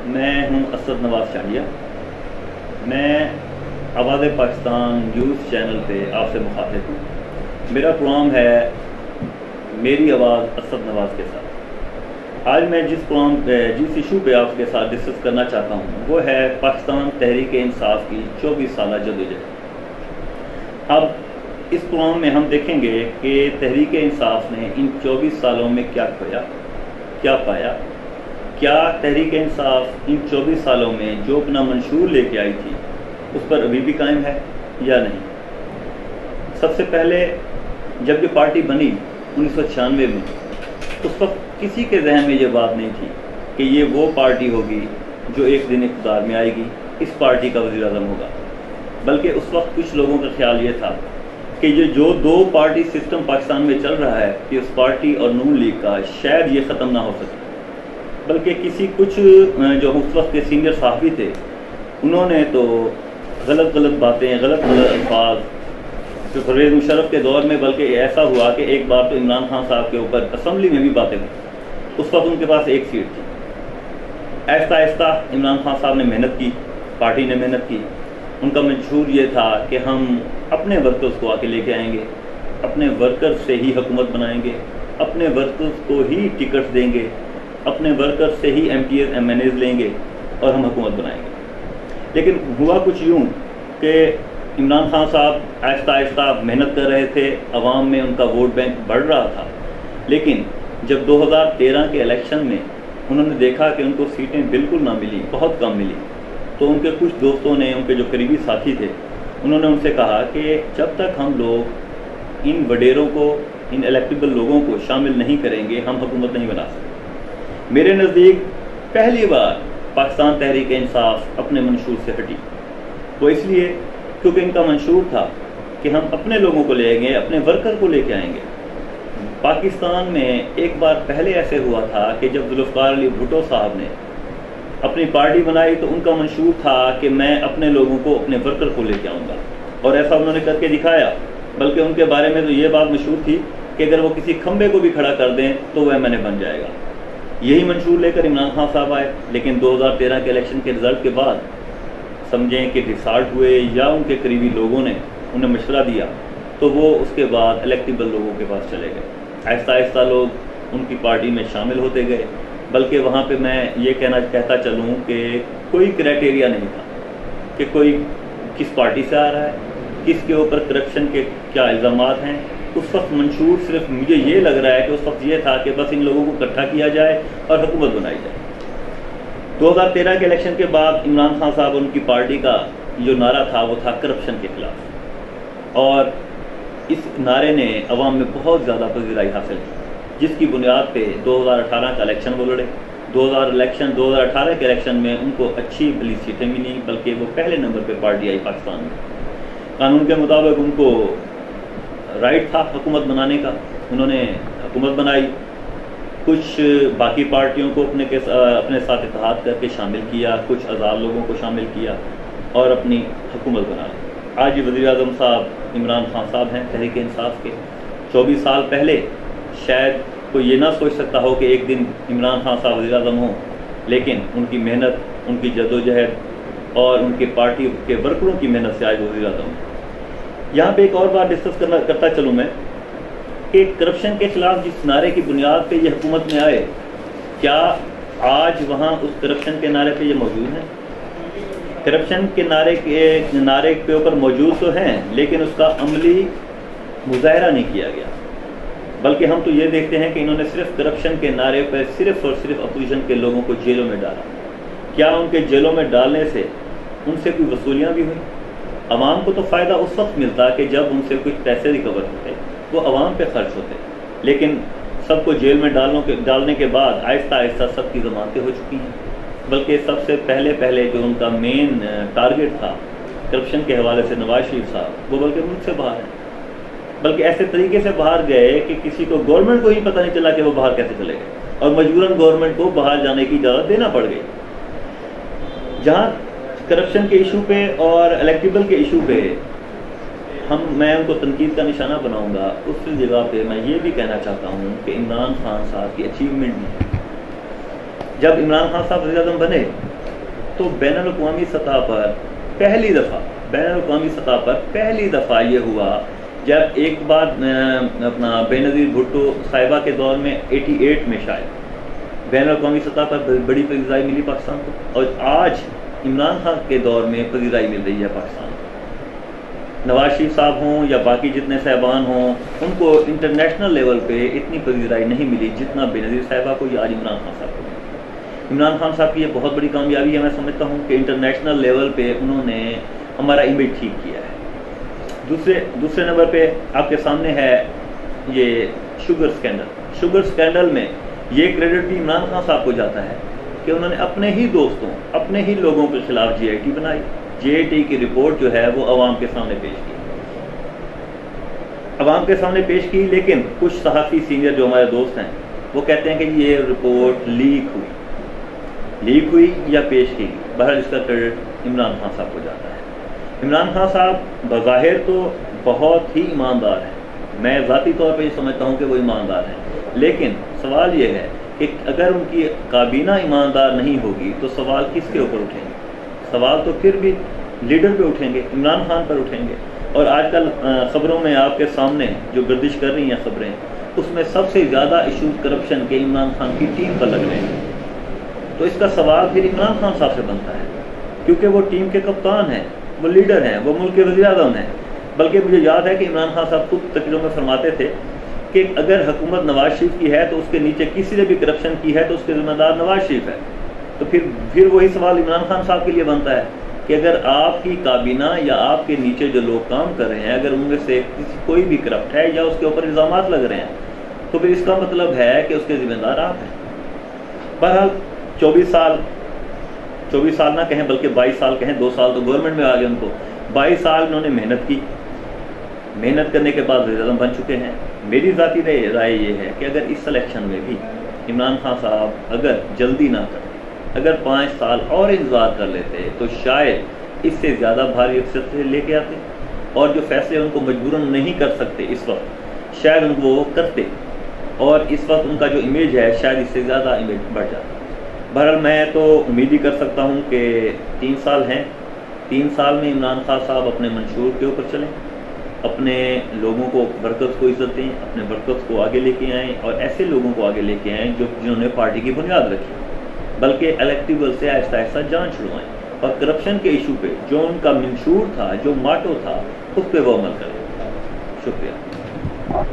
میں ہوں اسد نواز شاہیہ۔ میں آواز پاکستان نیوز چینل پہ آپ سے مخاطب ہوں۔ میرا پروگرام ہے میری آواز اسد نواز کے ساتھ۔ آج میں جس ایشو پہ آپ کے ساتھ ڈسکس کرنا چاہتا ہوں وہ ہے پاکستان تحریک انصاف کی 24 سالہ جدوجہد۔ اب اس پروگرام میں ہم دیکھیں گے کہ تحریک انصاف نے ان 24 سالوں میں کیا کھویا، کیا پایا، کیا تحریک انصاف ان 24 سالوں میں جو اپنا منشور لے کے آئی تھی اس پر ابھی بھی قائم ہے یا نہیں۔ سب سے پہلے جب یہ پارٹی بنی 1996 میں، اس وقت کسی کے ذہن میں یہ بات نہیں تھی کہ یہ وہ پارٹی ہوگی جو ایک دن اقتدار میں آئے گی، اس پارٹی کا وزیر اعظم ہوگا، بلکہ اس وقت کچھ لوگوں کا خیال یہ تھا کہ یہ جو دو پارٹی سسٹم پاکستان میں چل رہا ہے کہ اس پارٹی اور نون لیگ کا شاید یہ ختم نہ ہو سکے، بلکہ کچھ جو اس وقت کے سینئر صحافی تھے انہوں نے تو غلط باتیں، غلط الفاظ جو پرویز مشرف کے دور میں، بلکہ ایسا ہوا کہ ایک بار تو عمران خان صاحب کے اوپر اسمبلی میں بھی باتیں ہوئی۔ اس وقت ان کے پاس ایک سیٹ تھی۔ آہستہ آہستہ عمران خان صاحب نے محنت کی، پارٹی نے محنت کی۔ ان کا منشور یہ تھا کہ ہم اپنے ورکرز کو آ کے لے کے آئیں گے، اپنے ورکرز سے ہی حکومت بنائیں گے، اپنے ورکرز کو ہی ٹکٹس دیں گے، اپنے ورکرز سے ہی M P As M N As لیں گے اور ہم حکومت بنائیں گے۔ لیکن ہوا کچھ یوں کہ عمران خان صاحب آہستہ آہستہ محنت کر رہے تھے، عوام میں ان کا ووٹ بینک بڑھ رہا تھا، لیکن جب 2013 کے الیکشن میں انہوں نے دیکھا کہ ان کو سیٹیں بالکل نہ ملی، بہت کم ملی، تو ان کے کچھ دوستوں نے، ان کے جو قریبی ساتھی تھے، انہوں نے ان سے کہا کہ جب تک ہم لوگ ان وڈیروں کو، ان الیکٹیبل لوگوں کو شامل نہیں کریں گے ہم حکومت نہیں بنا سکتے۔ میرے نزدیک پہلی بار پاکستان تحریک انصاف اپنے منشور سے ہٹی، وہ اس لیے کیونکہ ان کا منشور تھا کہ ہم اپنے لوگوں کو لے آئیں گے، اپنے ورکر کو لے کے آئیں گے۔ پاکستان میں ایک بار پہلے ایسے ہوا تھا کہ جب ذوالفقار علی بھٹو صاحب نے اپنی پارٹی بنائی تو ان کا منشور تھا کہ میں اپنے لوگوں کو، اپنے ورکر کو لے کے آؤں گا، اور ایسا انہوں نے کر کے دکھایا۔ بلکہ ان کے بارے میں تو یہ بات مشہور تھی کہ اگر وہ کسی کھمبے کو بھی کھڑا کر دیں تو وہ ایم این اے بن جائے گا۔ یہی منشور لے کر عمران خان صاحب آئے، لیکن 2013 کے الیکشن کے رزلٹ کے بعد سمجھیں کہ ڈسارٹ ہوئے یا ان کے قریبی لوگوں نے انہیں مشورہ دیا تو وہ اس کے بعد الیکٹیبل لوگوں کے پاس چلے گئے۔ آہستہ آہستہ لوگ ان کی پارٹی میں شامل ہوتے گئے، بلکہ وہاں پہ میں یہ کہتا چلوں کہ کوئی کرائٹیریا نہیں تھا کہ کوئی کس پارٹی سے آ رہا ہے، کس کے اوپر کرپشن کے کیا الزامات ہیں۔ اس وقت منشور صرف مجھے یہ لگ رہا ہے کہ اس وقت یہ تھا کہ بس ان لوگوں کو اکٹھا کیا جائے اور حکومت بنائی جائے۔ 2013 کے الیکشن کے بعد عمران خان صاحب ان کی پارٹی کا جو نعرہ تھا وہ تھا کرپشن کے خلاف، اور اس نعرے نے عوام میں بہت زیادہ پذیرائی حاصل کی، جس کی بنیاد پہ 2018 کا الیکشن وہ لڑے۔ 2018 کے الیکشن میں ان کو اچھی بلی سیٹیں ملی، بلکہ وہ پہلے نمبر پہ پارٹی آئی پاکستان میں۔ قانون کے مطابق ان کو رائٹ تھا حکومت بنانے کا، انہوں نے حکومت بنائی۔ کچھ باقی پارٹیوں کو اپنے ساتھ اتحاد کر کے شامل کیا، کچھ آزاد لوگوں کو شامل کیا اور اپنی حکومت بنا لی۔ آج وزیر اعظم صاحب عمران خان صاحب ہیں تحریک انصاف کے۔ 24 سال پہلے شاید کوئی یہ نہ سوچ سکتا ہو کہ ایک دن عمران خان صاحب وزیر اعظم ہوں، لیکن ان کی محنت، ان کی جدوجہد اور ان کے پارٹی کے ورکروں کی محنت سے آج وزیر اعظم ہیں۔ یہاں پہ ایک اور بات ڈسکس کرتا چلوں میں کہ کرپشن کے خلاف جس نعرے کی بنیاد پہ یہ حکومت میں آئے، کیا آج وہاں اس کرپشن کے نعرے پہ یہ موجود ہیں؟ کرپشن کے نعرے کے اوپر موجود تو ہیں، لیکن اس کا عملی مظاہرہ نہیں کیا گیا، بلکہ ہم تو یہ دیکھتے ہیں کہ انہوں نے صرف کرپشن کے نعرے پہ صرف اور صرف اپوزیشن کے لوگوں کو جیلوں میں ڈالا۔ کیا ان کے جیلوں میں ڈالنے سے ان سے کوئی وصولیاں بھی ہوئیں؟ عوام کو تو فائدہ اس وقت ملتا کہ جب ان سے کچھ پیسے ریکور ہوتے، وہ عوام پہ خرچ ہوتے، لیکن سب کو جیل میں ڈالنے کے بعد آہستہ آہستہ سب کی ضمانتیں ہو چکی ہیں۔ بلکہ سب سے پہلے جو ان کا مین ٹارگٹ تھا کرپشن کے حوالے سے نواز شریف صاحب، وہ بلکہ ملک سے باہر ہیں، بلکہ ایسے طریقے سے باہر گئے کہ کسی کو، گورنمنٹ کو ہی پتہ نہیں چلا کہ وہ باہر کیسے چلے گئے، اور مجبوراً گورنمنٹ کو باہر جانے کی اجازت دینا پڑ گئی۔ جہاں کرپشن کے ایشو پہ اور الیکٹیبل کے ایشو پہ میں ان کو تنقید کا نشانہ بناؤں گا، اس جگہ پہ میں یہ بھی کہنا چاہتا ہوں کہ عمران خان صاحب کی اچیومنٹ بھی ہے۔ جب عمران خان صاحب وزیر اعظم بنے تو بین الاقوامی سطح پر پہلی دفعہ یہ ہوا جب ایک بار اپنا بے نظیر بھٹو صاحبہ کے دور میں 88 میں شاید بین الاقوامی سطح پر بڑی پذیرائی ملی پاکستان کو، اور آج عمران خان کے دور میں پذیرائی مل رہی ہے پاکستان کو۔ نواز شریف صاحب ہوں یا باقی جتنے صاحبان ہوں، ان کو انٹرنیشنل لیول پہ اتنی پذیرائی نہیں ملی جتنا بے نظیر صاحبہ کو یا آج عمران خان صاحب کو۔ عمران خان صاحب کی یہ بہت بڑی کامیابی ہے، میں سمجھتا ہوں کہ انٹرنیشنل لیول پہ انہوں نے ہمارا امیج ٹھیک کیا ہے۔ دوسرے نمبر پہ آپ کے سامنے ہے یہ شوگر سکینڈل میں یہ کریڈٹ بھی عمران خان صاحب کو جاتا ہے کہ انہوں نے اپنے ہی دوستوں، اپنے ہی لوگوں کے خلاف جی آئی ٹی بنائی۔ جی آئی ٹی کی رپورٹ جو ہے وہ عوام کے سامنے پیش کی، لیکن کچھ صحافی سینئر جو ہمارے دوست ہیں وہ کہتے ہیں کہ یہ رپورٹ لیک ہوئی یا پیش کی گئی۔ بہرحال اس کا کریڈٹ عمران خان صاحب کو جاتا ہے۔ عمران خان صاحب بظاہر تو بہت ہی ایماندار ہیں، میں ذاتی طور پہ یہ سمجھتا ہوں کہ وہ ایماندار ہیں، لیکن سوال یہ ہے کہ اگر ان کی کابینہ ایماندار نہیں ہوگی تو سوال کس کے اوپر اٹھیں گے؟ سوال تو پھر بھی لیڈر پہ اٹھیں گے، عمران خان پر اٹھیں گے۔ اور آج کل خبروں میں آپ کے سامنے جو گردش کر رہی ہیں خبریں، اس میں سب سے زیادہ ایشوز کرپشن کے عمران خان کی ٹیم پر لگ رہے ہیں، تو اس کا سوال پھر عمران خان صاحب سے بنتا ہے، کیونکہ وہ ٹیم کے کپتان ہیں، وہ لیڈر ہیں، وہ ملک کے وزیر اعظم ہیں۔ بلکہ مجھے یاد ہے کہ عمران خان صاحب خود تقریروں میں فرماتے تھے کہ اگر حکومت نواز شریف کی ہے تو اس کے نیچے کسی نے بھی کرپشن کی ہے تو اس کے ذمہ دار نواز شریف ہے۔ تو پھر وہی سوال عمران خان صاحب کے لیے بنتا ہے کہ اگر آپ کی کابینہ یا آپ کے نیچے جو لوگ کام کر رہے ہیں اگر ان میں سے کوئی بھی کرپٹ ہے یا اس کے اوپر الزامات لگ رہے ہیں تو پھر اس کا مطلب ہے کہ اس کے ذمہ دار آپ ہیں۔ بہرحال 24 سال نہ کہیں بلکہ 22 سال کہیں، 2 سال تو گورنمنٹ میں آ گئے ان کو، 22 سال انہوں نے محنت کی، محنت کرنے کے بعد وزیر اعظم بن چکے ہیں۔ میری ذاتی رائے یہ ہے کہ اگر اس سلیکشن میں بھی عمران خان صاحب اگر جلدی نہ کرتے، اگر 5 سال اور انتظار کر لیتے تو شاید اس سے زیادہ بھاری اکثریت سے لے کے آتے، اور جو فیصلے ان کو مجبوراً نہیں کر سکتے اس وقت شاید ان کو وہ کرتے، اور اس وقت ان کا جو امیج ہے شاید اس سے زیادہ امیج بڑھ جاتا۔ بہرحال میں تو امید ہی کر سکتا ہوں کہ 3 سال ہیں، 3 سال میں عمران خان صاحب اپنے منشور کے اوپر چلیں، اپنے لوگوں کو ورکرز کو عزت دیں، اپنے ورکرز کو آگے لے کے آئیں، اور ایسے لوگوں کو آگے لے کے آئیں جنہوں نے پارٹی کی بنیاد رکھی، بلکہ الیکٹیبل سے آہستہ آہستہ جان چھڑوائیں، اور کرپشن کے ایشو پہ جو ان کا منشور تھا، جو ماٹو تھا، اس پہ وہ عمل کریں۔ شکریہ۔